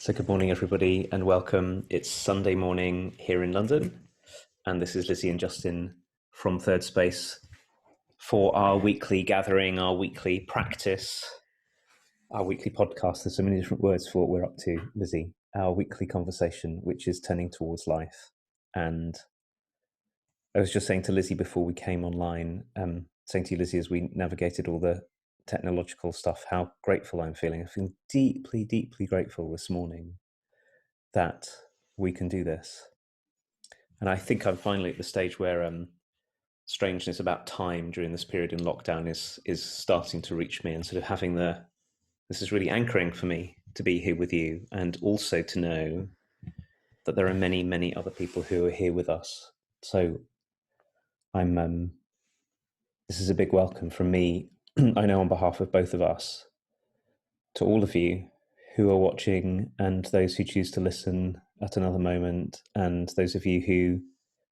So good morning, everybody, and welcome. It's Sunday morning here in London, and this is Lizzie and Justin from Thirdspace for our weekly gathering, our weekly practice, our weekly podcast. There's so many different words for what we're up to, Lizzie. Our weekly conversation, which is turning towards life. And I was just saying to Lizzie before we came online, saying to you, Lizzie, as we navigated all the technological stuff, how grateful I'm feeling. I feel deeply, deeply grateful this morning that we can do this. And I think I'm finally at the stage where strangeness about time during this period in lockdown is starting to reach me, and sort of having this is really anchoring for me to be here with you, and also to know that there are many, many other people who are here with us. So I'm this is a big welcome from me, I know on behalf of both of us, to all of you who are watching and those who choose to listen at another moment, and those of you who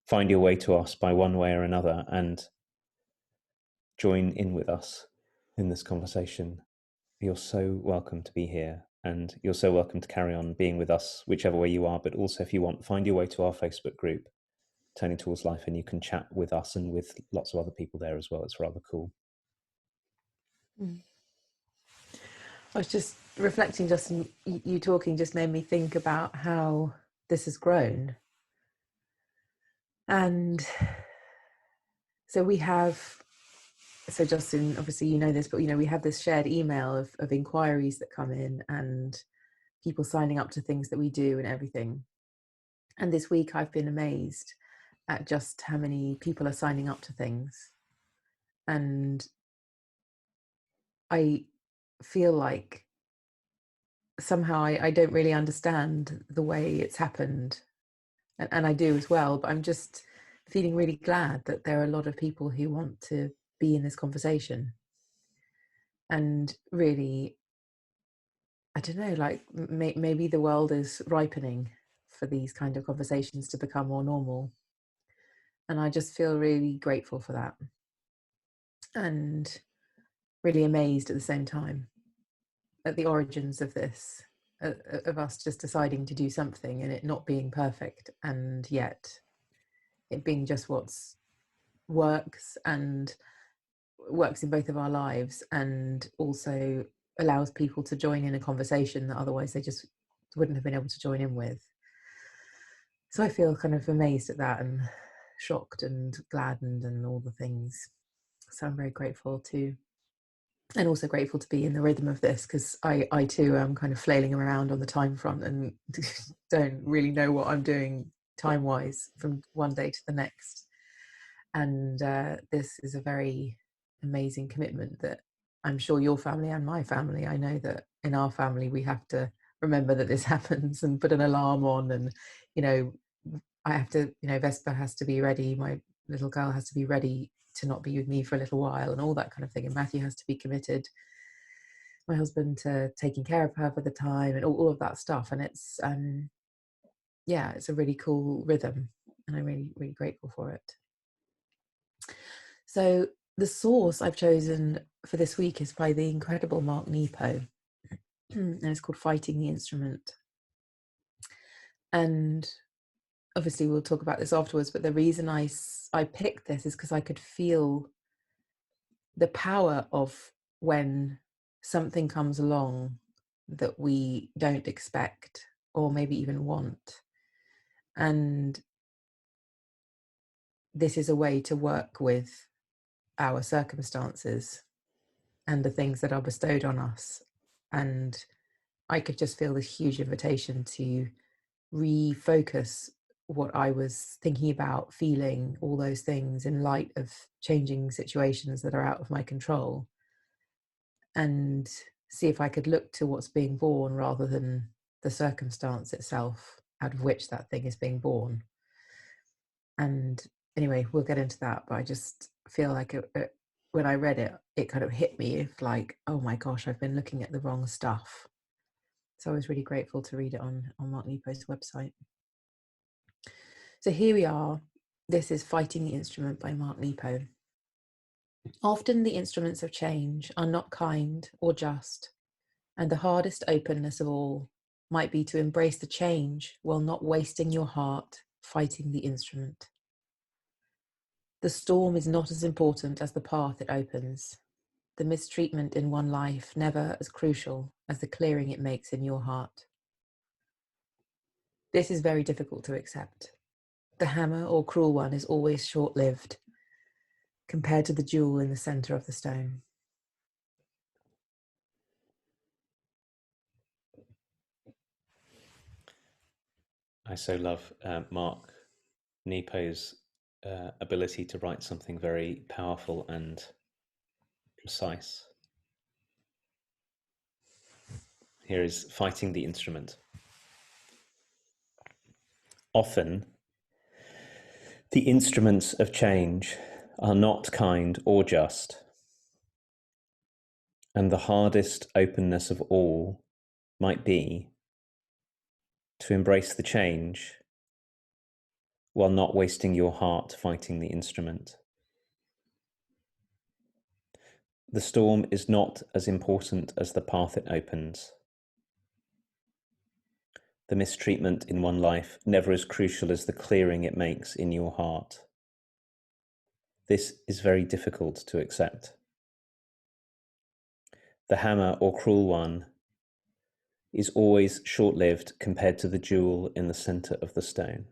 find your way to us by one way or another and join in with us in this conversation. You're so welcome to be here, and you're so welcome to carry on being with us whichever way you are. But also, if you want, find your way to our Facebook group, Turning Towards Life, and you can chat with us and with lots of other people there as well. It's rather cool. I was just reflecting, Justin, you talking just made me think about how this has grown. And so Justin, obviously you know this, but we have this shared email of inquiries that come in and people signing up to things that we do and everything. And this week I've been amazed at just how many people are signing up to things. And I feel like somehow I don't really understand the way it's happened, and I do as well, but I'm just feeling really glad that there are a lot of people who want to be in this conversation. And really, I don't know, like maybe the world is ripening for these kind of conversations to become more normal, and I just feel really grateful for that and really amazed at the same time at the origins of this, of us just deciding to do something and it not being perfect, and yet it being just what's works and works in both of our lives, and also allows people to join in a conversation that otherwise they just wouldn't have been able to join in with. So I feel kind of amazed at that, and shocked and gladdened and all the things. So I'm very grateful to, and also grateful to be in the rhythm of this, because I too am kind of flailing around on the time front and don't really know what I'm doing time wise from one day to the next. And this is a very amazing commitment that I'm sure your family and my family, I know that in our family we have to remember that this happens and put an alarm on, and I have to, Vespa has to be ready, my little girl has to be ready to not be with me for a little while, and all that kind of thing, and Matthew has to be committed, my husband, to taking care of her for the time, and all of that stuff. And it's it's a really cool rhythm, and I'm really, really grateful for it. So the source I've chosen for this week is by the incredible Mark Nepo, and it's called Fighting the Instrument. And obviously we'll talk about this afterwards, but the reason I picked this is because I could feel the power of when something comes along that we don't expect or maybe even want. And this is a way to work with our circumstances and the things that are bestowed on us. And I could just feel this huge invitation to refocus what I was thinking about, feeling, all those things in light of changing situations that are out of my control, and see if I could look to what's being born rather than the circumstance itself out of which that thing is being born. And anyway, we'll get into that, but I just feel like when I read it, it kind of hit me of like, oh my gosh, I've been looking at the wrong stuff. So I was really grateful to read it on Mark Nepo's website. So here we are. This is Fighting the Instrument by Mark Nepo. Often the instruments of change are not kind or just, and the hardest openness of all, might be to embrace the change while not wasting your heart fighting the instrument. The storm is not as important as the path it opens. The mistreatment in one life never as crucial as the clearing it makes in your heart. This is very difficult to accept. The hammer or cruel one is always short-lived compared to the jewel in the center of the stone. I so love Mark Nepo's ability to write something very powerful and precise. Here is fighting the instrument. Often, the instruments of change are not kind or just, and the hardest openness of all might be to embrace the change while not wasting your heart fighting the instrument. The storm is not as important as the path it opens. The mistreatment in one life never as crucial as the clearing it makes in your heart. This is very difficult to accept. The hammer or cruel one is always short-lived compared to the jewel in the center of the stone.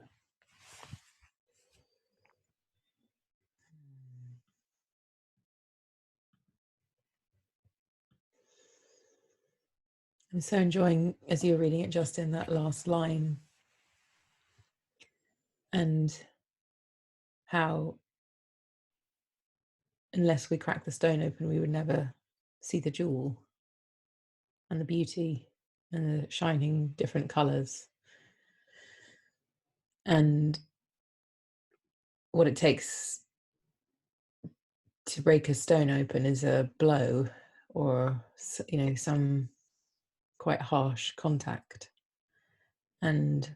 I'm so enjoying, as you were reading it, Justin, that last line, and how unless we crack the stone open, we would never see the jewel and the beauty and the shining different colors. And what it takes to break a stone open is a blow or, some quite harsh contact. And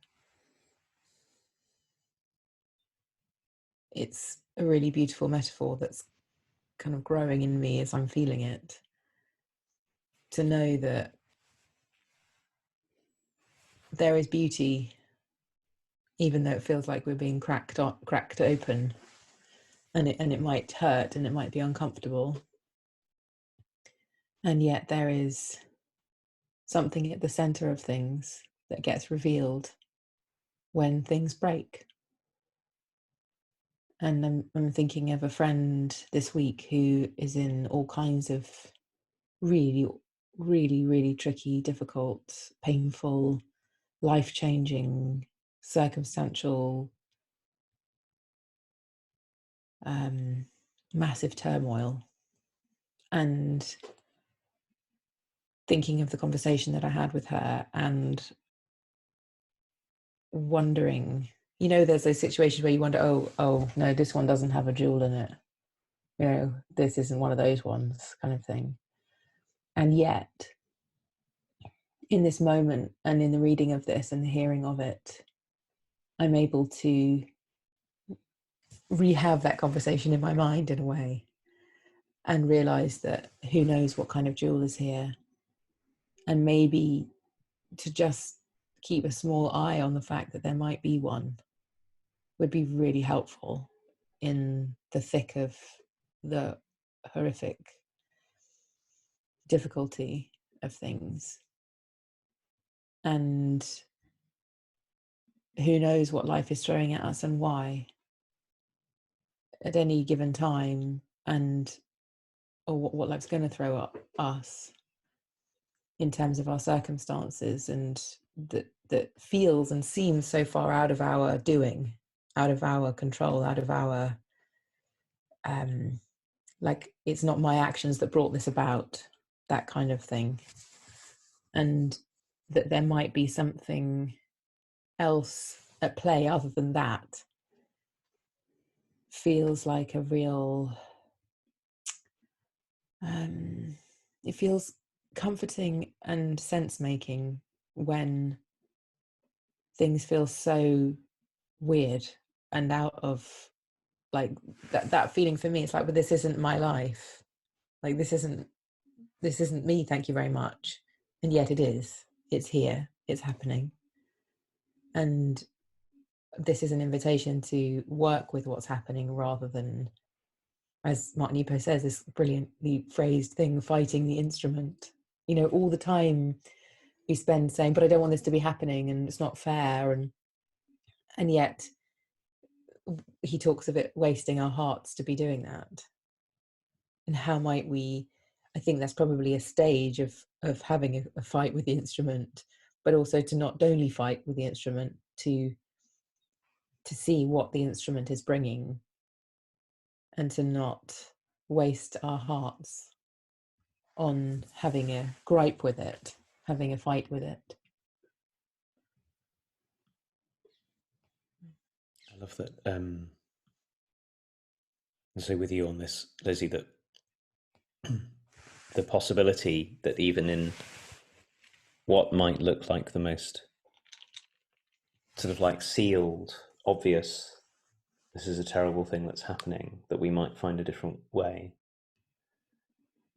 it's a really beautiful metaphor that's kind of growing in me as I'm feeling it, to know that there is beauty even though it feels like we're being cracked open, and it might hurt and it might be uncomfortable, and yet there is something at the center of things that gets revealed when things break. And I'm thinking of a friend this week who is in all kinds of really, really, really tricky, difficult, painful, life-changing, circumstantial, massive turmoil. And thinking of the conversation that I had with her and wondering, there's those situations where you wonder, oh no, this one doesn't have a jewel in it. This isn't one of those ones, kind of thing. And yet, in this moment and in the reading of this and the hearing of it, I'm able to rehave that conversation in my mind in a way and realize that who knows what kind of jewel is here. And maybe to just keep a small eye on the fact that there might be one would be really helpful in the thick of the horrific difficulty of things. And who knows what life is throwing at us and why at any given time, or what life's going to throw at us in terms of our circumstances, and that feels and seems so far out of our doing, out of our control, out of our like it's not my actions that brought this about, that kind of thing. And that there might be something else at play other than that feels like a real it feels comforting and sense making when things feel so weird and out of, like, that feeling for me. It's like, but this isn't my life, like this isn't me, thank you very much, and yet it's here, it's happening. And this is an invitation to work with what's happening rather than, as Mark Nepo says, this brilliantly phrased thing, fighting the instrument. You know, all the time we spend saying, but I don't want this to be happening and it's not fair. And yet he talks of it wasting our hearts to be doing that. And how might we, I think that's probably a stage of having a fight with the instrument, but also to not only fight with the instrument, to see what the instrument is bringing and to not waste our hearts on having a gripe with it, having a fight with it. I love that. And so with you on this, Lizzie, that the possibility that even in what might look like the most sort of like sealed, obvious, this is a terrible thing that's happening, that we might find a different way.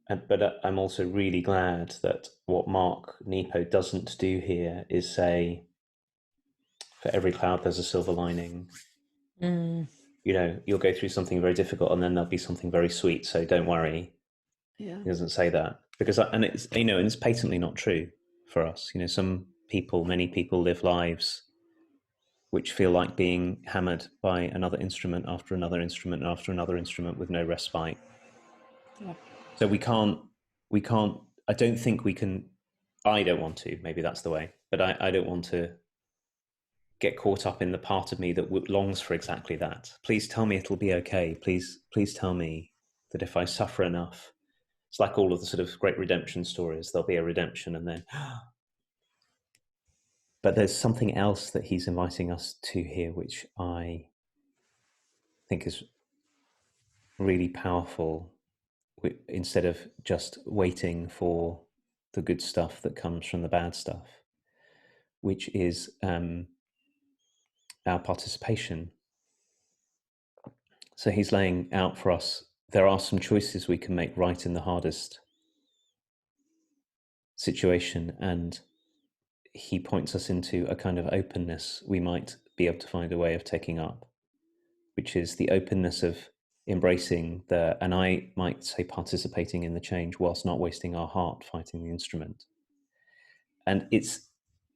But I'm also really glad that what Mark Nepo doesn't do here is say, for every cloud there's a silver lining. You know, you'll go through something very difficult and then there'll be something very sweet, so don't worry. Yeah. He doesn't say that, because and it's, you know, and it's patently not true for us. You know, many people live lives which feel like being hammered by another instrument after another instrument after another instrument with no respite. Yeah. So we can't, I don't think we can, I don't want to, maybe that's the way, but I don't want to get caught up in the part of me that longs for exactly that. Please tell me it'll be okay. Please tell me that if I suffer enough, it's like all of the sort of great redemption stories, there'll be a redemption and then, but there's something else that he's inviting us to here, which I think is really powerful. Instead of just waiting for the good stuff that comes from the bad stuff, which is our participation. So he's laying out for us, there are some choices we can make right in the hardest situation, and he points us into a kind of openness we might be able to find a way of taking up, which is the openness of embracing and I might say participating in the change whilst not wasting our heart fighting the instrument. And it's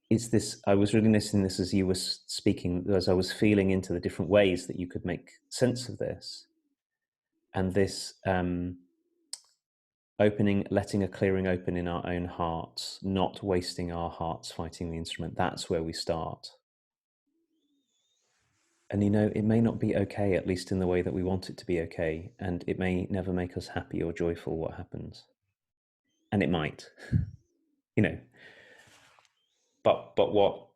this, I was really listening to this as you were speaking, as I was feeling into the different ways that you could make sense of this. And this opening, letting a clearing open in our own hearts, not wasting our hearts fighting the instrument, that's where we start. And, you know, it may not be okay, at least in the way that we want it to be okay. And it may never make us happy or joyful what happens. And it might, you know. But what,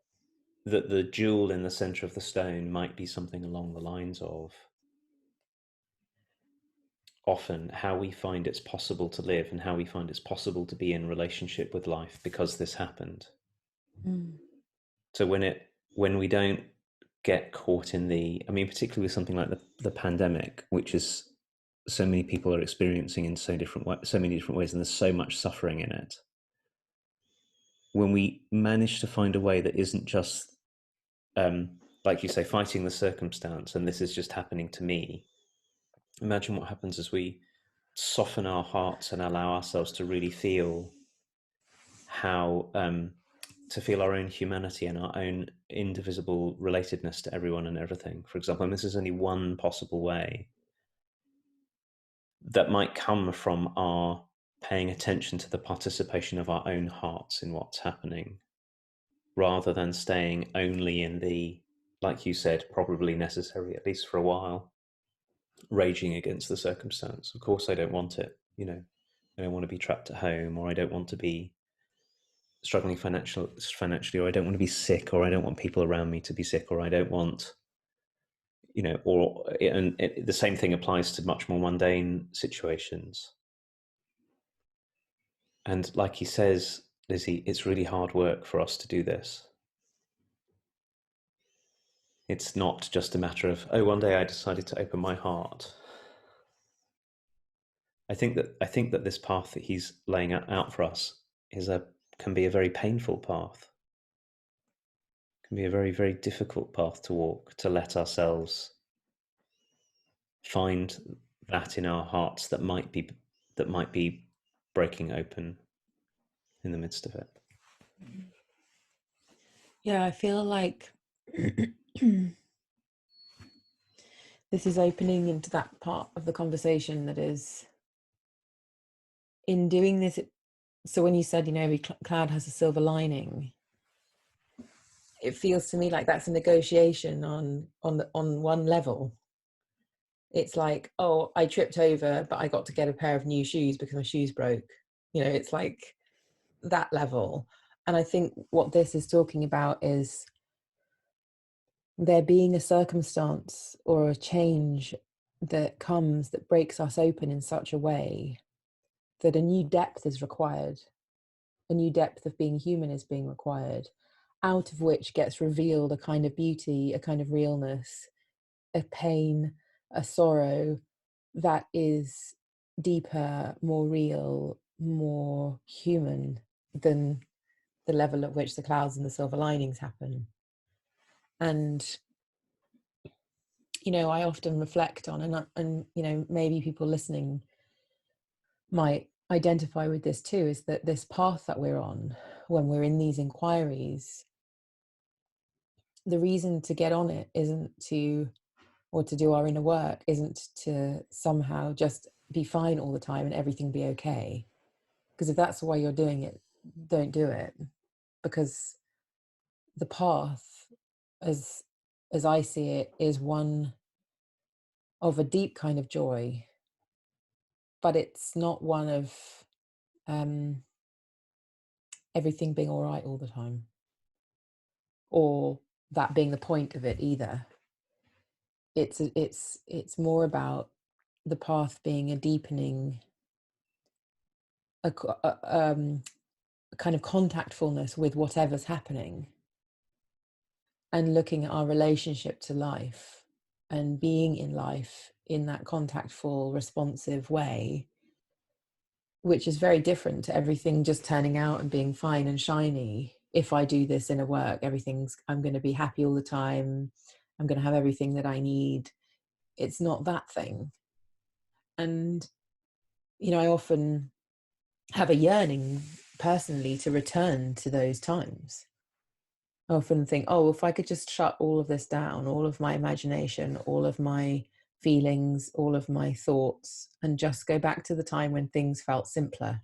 the jewel in the center of the stone might be something along the lines of, often how we find it's possible to live and how we find it's possible to be in relationship with life because this happened. So when we don't get caught in I mean, particularly with something like the pandemic, which is so many people are experiencing in so many different ways, and there's so much suffering in it. When we manage to find a way that isn't just, like you say, fighting the circumstance, and this is just happening to me. Imagine what happens as we soften our hearts and allow ourselves to really feel how, to feel our own humanity and our own indivisible relatedness to everyone and everything, for example. And this is only one possible way that might come from our paying attention to the participation of our own hearts in what's happening, rather than staying only in the, like you said, probably necessary, at least for a while, raging against the circumstance. Of course, I don't want it, you know, I don't want to be trapped at home, or I don't want to be struggling financially, or I don't want to be sick, or I don't want people around me to be sick, or I don't want, you know, the same thing applies to much more mundane situations. And like he says, Lizzie, it's really hard work for us to do this. It's not just a matter of, oh, one day I decided to open my heart. I think that this path that he's laying out for us can be a very painful path. can be a very, very difficult path to walk, to let ourselves find that in our hearts that might be breaking open in the midst of it. Yeah, I feel like this is opening into that part of the conversation that is, in doing this, so when you said, every cloud has a silver lining, it feels to me like that's a negotiation on one level. It's like, oh, I tripped over, but I got to get a pair of new shoes because my shoes broke. It's like that level. And I think what this is talking about is there being a circumstance or a change that comes that breaks us open in such a way that a new depth is required. A new depth of being human is being required, out of which gets revealed a kind of beauty, a kind of realness, a pain, a sorrow that is deeper, more real, more human than the level at which the clouds and the silver linings happen. And I often reflect on, and maybe people listening might identify with this too, is that this path that we're on, when we're in these inquiries, the reason to get on it isn't to, or to do our inner work, isn't to somehow just be fine all the time and everything be okay. Because if that's why you're doing it, don't do it. Because the path, as I see it, is one of a deep kind of joy, but it's not one of everything being all right all the time, or that being the point of it either. It's more about the path being a deepening, a kind of contactfulness with whatever's happening, and looking at our relationship to life and being in life in that contactful, responsive way, which is very different to everything just turning out and being fine and shiny. If I do this inner work, I'm going to be happy all the time. I'm going to have everything that I need. It's not that thing. And, I often have a yearning personally to return to those times. I often think, oh, if I could just shut all of this down, all of my imagination, all of my feelings, all of my thoughts, and just go back to the time when things felt simpler,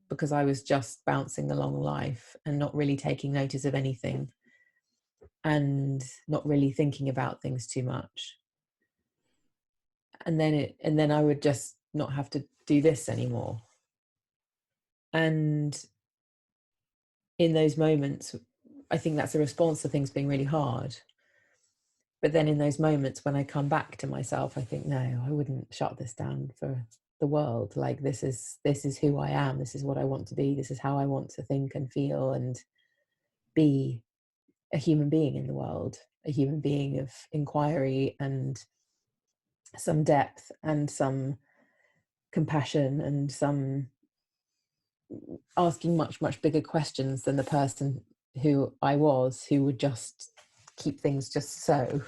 because I was just bouncing along life and not really taking notice of anything and not really thinking about things too much. And then I would just not have to do this anymore. And in those moments, I think that's a response to things being really hard. But then in those moments when I come back to myself, I think, no, I wouldn't shut this down for the world. Like, this is who I am. This is what I want to be. This is how I want to think and feel and be a human being in the world, a human being of inquiry and some depth and some compassion and some asking much, much bigger questions than the person who I was, who would just keep things just so.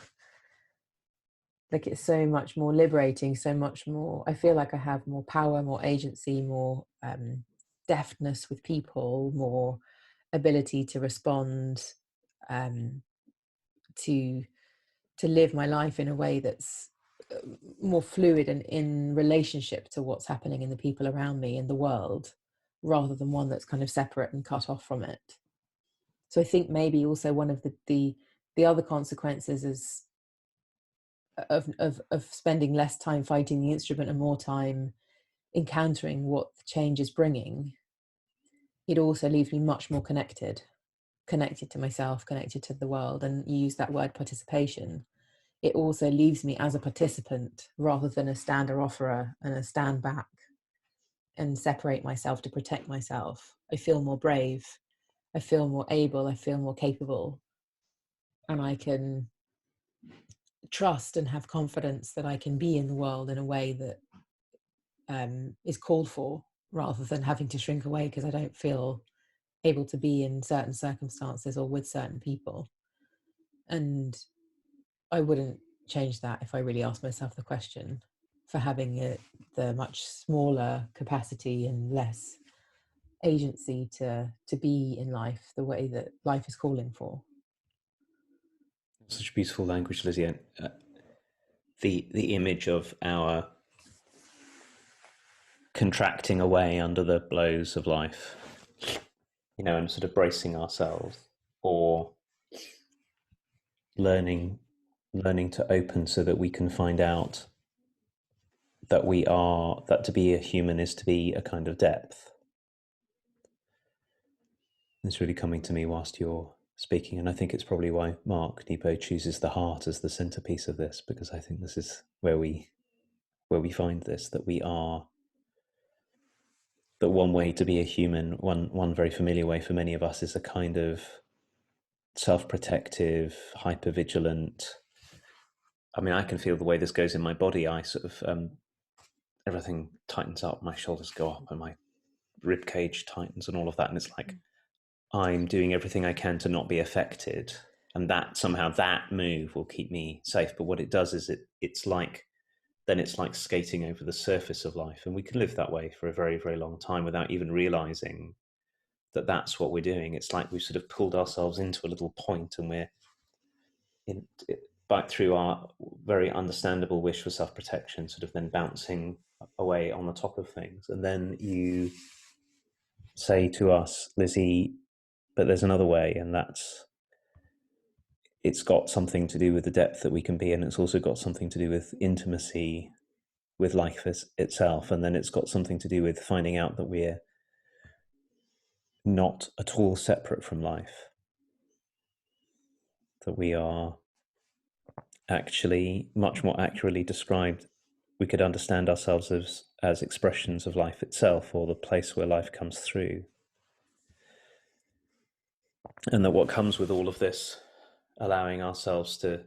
Like, it's so much more liberating, so much more, I feel like I have more power, more agency, more deftness with people, more ability to respond, to live my life in a way that's more fluid and in relationship to what's happening in the people around me in the world, rather than one that's kind of separate and cut off from it. So I think maybe also one of the other consequences is of spending less time fighting the instrument and more time encountering what the change is bringing. It also leaves me much more connected to myself, connected to the world. And you use that word participation. It also leaves me as a participant rather than a stander offerer and a stand back and separate myself to protect myself. I feel more brave. I feel more able. I feel more capable. And I can trust and have confidence that I can be in the world in a way that is called for, rather than having to shrink away because I don't feel able to be in certain circumstances or with certain people. And I wouldn't change that if I really asked myself the question, for having the much smaller capacity and less agency to be in life the way that life is calling for. Such beautiful language, Lizzie. The image of our contracting away under the blows of life, and sort of bracing ourselves, or learning to open so that we can find out that to be a human is to be a kind of depth. It's really coming to me whilst you're speaking, and I think it's probably why Mark Nepo chooses the heart as the centerpiece of this, because I think this is where we find this, that one way to be a human, one very familiar way for many of us, is a kind of self-protective, hyper-vigilant. I mean, I can feel the way this goes in my body. I sort of everything tightens up, my shoulders go up, and my rib cage tightens, and all of that. And it's like I'm doing everything I can to not be affected, and that somehow that move will keep me safe. But what it does is it's like skating over the surface of life, and we can live that way for a very, very long time without even realizing that that's what we're doing. It's like we've sort of pulled ourselves into a little point, and we're back through our very understandable wish for self-protection, sort of then bouncing away on the top of things. And then you say to us, Lizzie, but there's another way, and it's got something to do with the depth that we can be, and it's also got something to do with intimacy with life itself, and then it's got something to do with finding out that we're not at all separate from life, that we are actually, much more accurately described, we could understand ourselves as expressions of life itself, or the place where life comes through. And that what comes with all of this, allowing ourselves to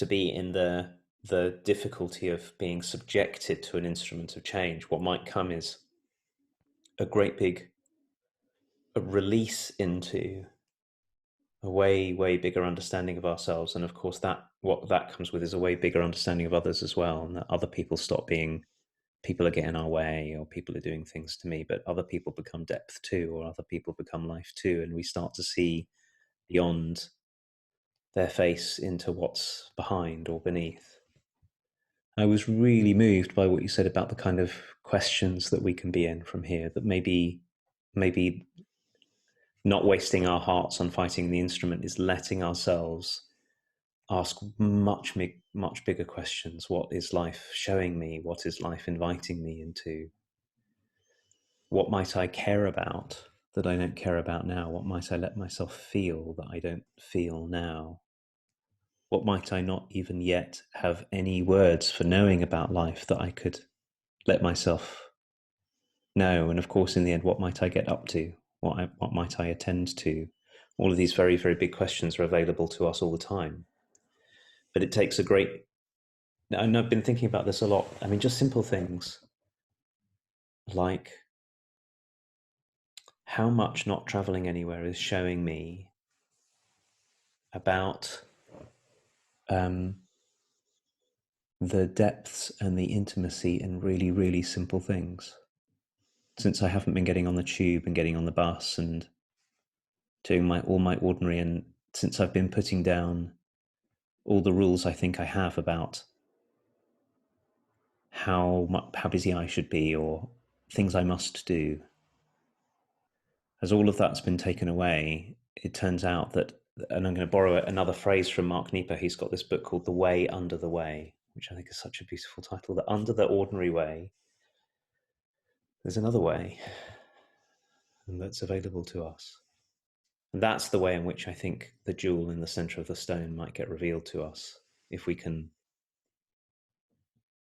be in the difficulty of being subjected to an instrument of change, what might come is a great big release into a way, way bigger understanding of ourselves. And of course, what that comes with is a way bigger understanding of others as well, and that other people stop being people are getting our way, or people are doing things to me, but other people become depth too, or other people become life too, and we start to see beyond their face into what's behind or beneath. I was really moved by what you said about the kind of questions that we can be in from here, that maybe not wasting our hearts on fighting the instrument is letting ourselves ask much bigger questions. What is life showing me? What is life inviting me into? What might I care about that I don't care about now? What might I let myself feel that I don't feel now? What might I not even yet have any words for knowing about life that I could let myself know? And of course, in the end, what might I get up to? What might I attend to? All of these very, very big questions are available to us all the time. But it takes and I've been thinking about this a lot. I mean, just simple things like how much not traveling anywhere is showing me about the depths and the intimacy in really, really simple things. Since I haven't been getting on the tube and getting on the bus and doing all my ordinary, and since I've been putting down all the rules I think I have about how busy I should be or things I must do, as all of that's been taken away, it turns out that, and I'm going to borrow another phrase from Mark Nepo, he's got this book called The Way Under the Way, which I think is such a beautiful title, that under the ordinary way, there's another way, and that's available to us. And that's the way in which I think the jewel in the center of the stone might get revealed to us, if we can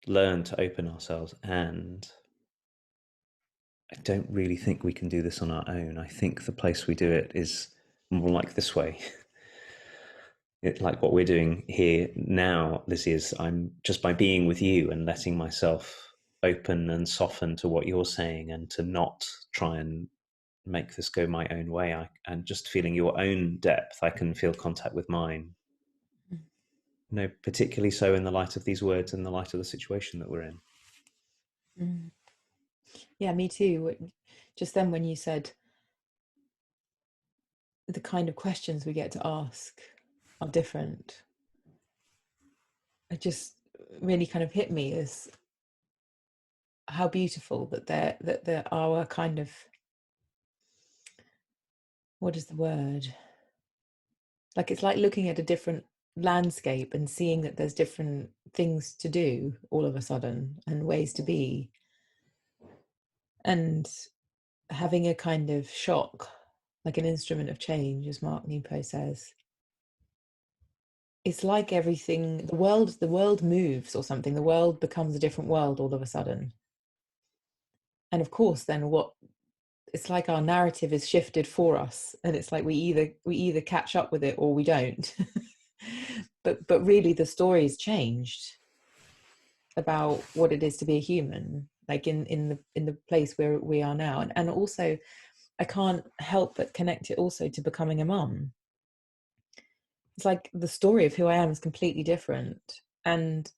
learn to open ourselves. And I don't really think we can do this on our own. I think the place we do it is more like this way. Like what we're doing here now, Lizzie, is I'm just by being with you and letting myself open and soften to what you're saying, and to not try and make this go my own way. And just feeling your own depth, I can feel contact with mine. No, particularly so in the light of these words and the light of the situation that we're in. Yeah, me too. Just then when you said the kind of questions we get to ask are different, it just really kind of hit me as how beautiful that there are a kind of, what is the word? Like, it's like looking at a different landscape and seeing that there's different things to do all of a sudden and ways to be, and having a kind of shock, like an instrument of change, as Mark Nepo says. It's like everything, the world moves or something. The world becomes a different world all of a sudden. And of course, then it's like our narrative is shifted for us, and it's like we either catch up with it or we don't. but really the story's changed about what it is to be a human, like in the place where we are now. And also I can't help but connect it also to becoming a mum. It's like the story of who I am is completely different, and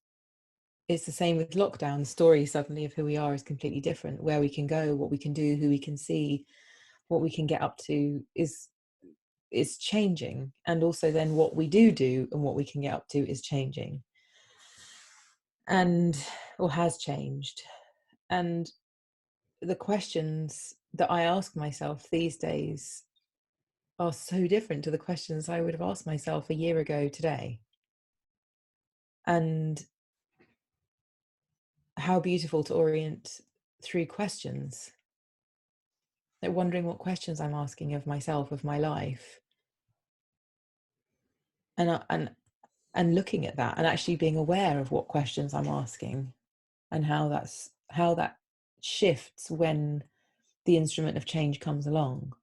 it's the same with lockdown. The story suddenly of who we are is completely different. Where we can go, what we can do, who we can see, what we can get up to is changing. And also then what we do and what we can get up to is changing, and or has changed. And the questions that I ask myself these days are so different to the questions I would have asked myself a year ago today. And how beautiful to orient through questions, like wondering what questions I'm asking of myself, of my life, and looking at that and actually being aware of what questions I'm asking, and how that shifts when the instrument of change comes along.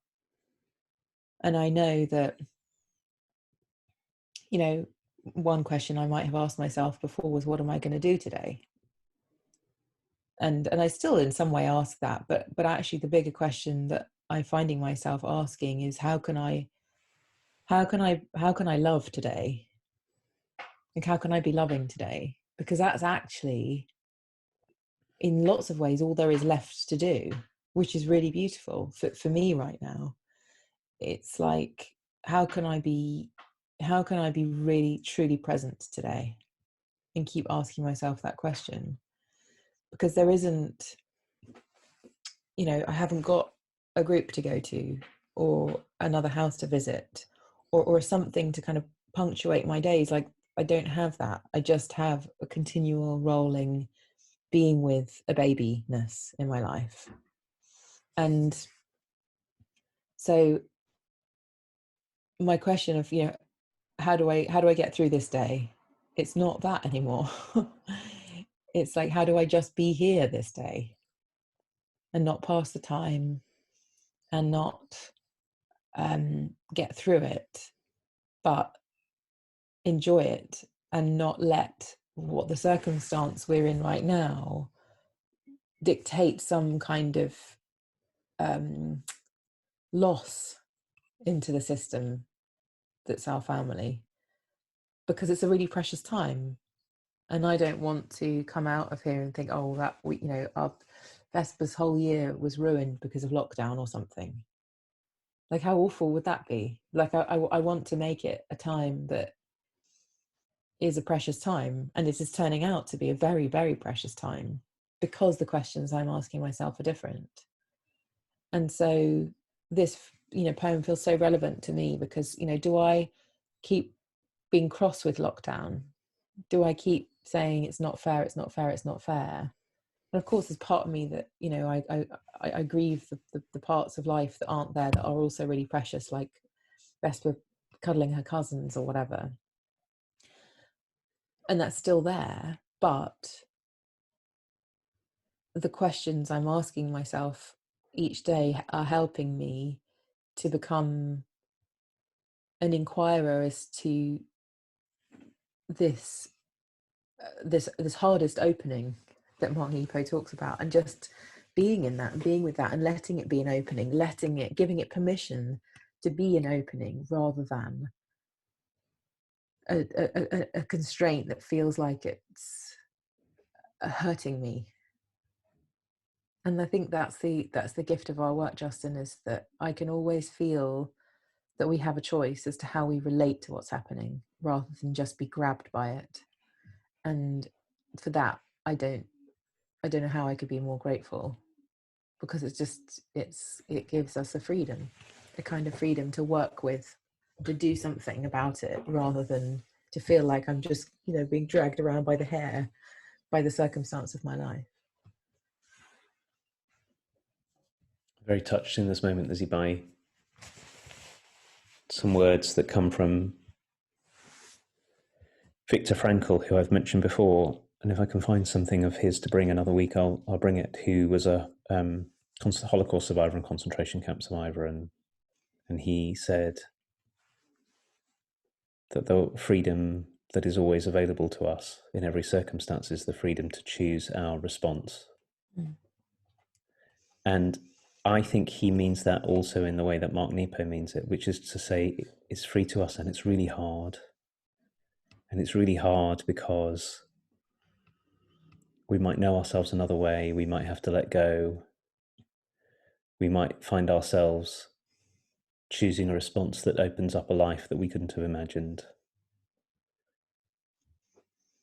And I know that, one question I might have asked myself before was, what am I going to do today? And I still in some way ask that, but actually the bigger question that I'm finding myself asking is, how can I love today? Like, how can I be loving today? Because that's actually, in lots of ways, all there is left to do, which is really beautiful for me right now. It's like, how can I be really truly present today, and keep asking myself that question? Because there isn't, I haven't got a group to go to, or another house to visit, or something to kind of punctuate my days. Like, I don't have that. I just have a continual rolling being with a babyness in my life. And so my question of, how do I get through this day? It's not that anymore. It's like, how do I just be here this day and not pass the time, and not get through it, but enjoy it, and not let what the circumstance we're in right now dictate some kind of loss into the system that's our family, because it's a really precious time. And I don't want to come out of here and think, oh, that we, our Vespa's whole year was ruined because of lockdown or something. Like, how awful would that be? Like, I want to make it a time that is a precious time, and it is turning out to be a very, very precious time, because the questions I'm asking myself are different. And so this, poem feels so relevant to me, because, do I keep being cross with lockdown? Do I keep saying it's not fair, it's not fair, it's not fair? And of course, there's part of me that, I grieve the parts of life that aren't there, that are also really precious, like Vespa cuddling her cousins or whatever. And that's still there. But the questions I'm asking myself each day are helping me to become an inquirer as to this hardest opening that Mark Nepo talks about, and just being in that and being with that and letting it be an opening, giving it permission to be an opening rather than a constraint that feels like it's hurting me. And I think that's the gift of our work, Justin, is that I can always feel that we have a choice as to how we relate to what's happening rather than just be grabbed by it. And for that, I don't know how I could be more grateful, because it gives us a kind of freedom to work with, to do something about it rather than to feel like I'm just, being dragged around by the hair by the circumstance of my life. Very touched in this moment, Lizzie, by some words that come from Viktor Frankl, who I've mentioned before, and if I can find something of his to bring another week, I'll bring it, who was a Holocaust survivor and concentration camp survivor, and he said that the freedom that is always available to us in every circumstance is the freedom to choose our response. Mm. And I think he means that also in the way that Mark Nepo means it, which is to say it's free to us, and it's really hard. And it's really hard because we might know ourselves another way, we might have to let go, we might find ourselves choosing a response that opens up a life that we couldn't have imagined.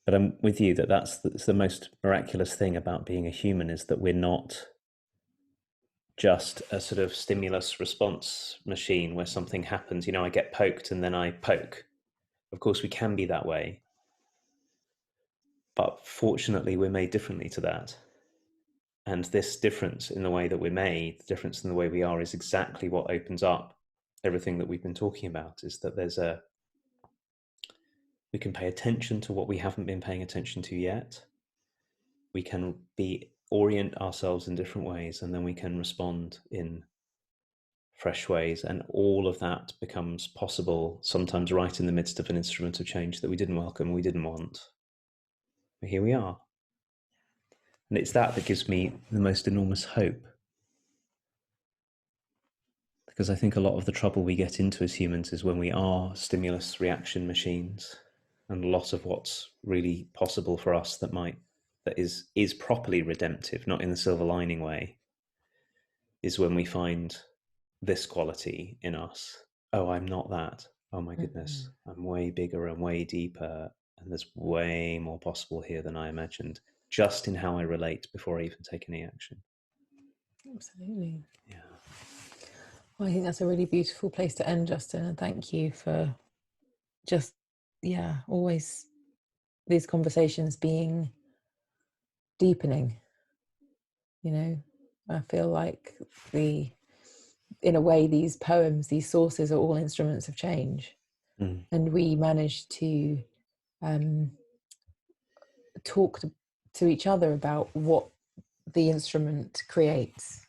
But I'm with you that that's the most miraculous thing about being a human, is that we're not just a sort of stimulus response machine where something happens, I get poked and then I poke. Of course, we can be that way. But fortunately, we're made differently to that. And this difference in the way that we're made, the difference in the way we are, is exactly what opens up everything that we've been talking about, is that we can pay attention to what we haven't been paying attention to yet. We can orient ourselves in different ways, and then we can respond in fresh ways. And all of that becomes possible, sometimes right in the midst of an instrument of change that we didn't welcome, we didn't want. But here we are. And it's that gives me the most enormous hope. Because I think a lot of the trouble we get into as humans is when we are stimulus reaction machines. And a lot of what's really possible for us that is properly redemptive, not in the silver lining way, is when we find this quality in us. Oh, I'm not that. Oh my goodness, I'm way bigger and way deeper, and there's way more possible here than I imagined, just in how I relate before I even take any action. Absolutely. Yeah. Well, I think that's a really beautiful place to end, Justin, and thank you for just, always these conversations being deepening. I feel like in a way, these poems, these sources are all instruments of change. And we manage to talk to each other about what the instrument creates.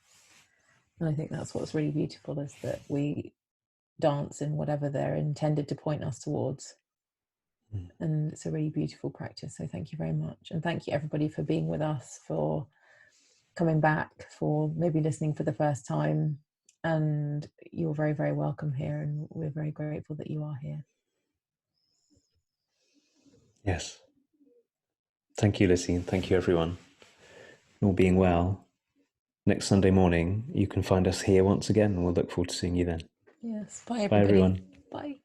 And I think that's what's really beautiful, is that we dance in whatever they're intended to point us towards. And it's a really beautiful practice. So thank you very much. And thank you, everybody, for being with us, for coming back, for maybe listening for the first time. And you're very, very welcome here. And we're very grateful that you are here. Yes. Thank you, Lizzie, and thank you, everyone. All being well, next Sunday morning, you can find us here once again, and we'll look forward to seeing you then. Yes. Bye, everybody. Bye, everyone. Bye.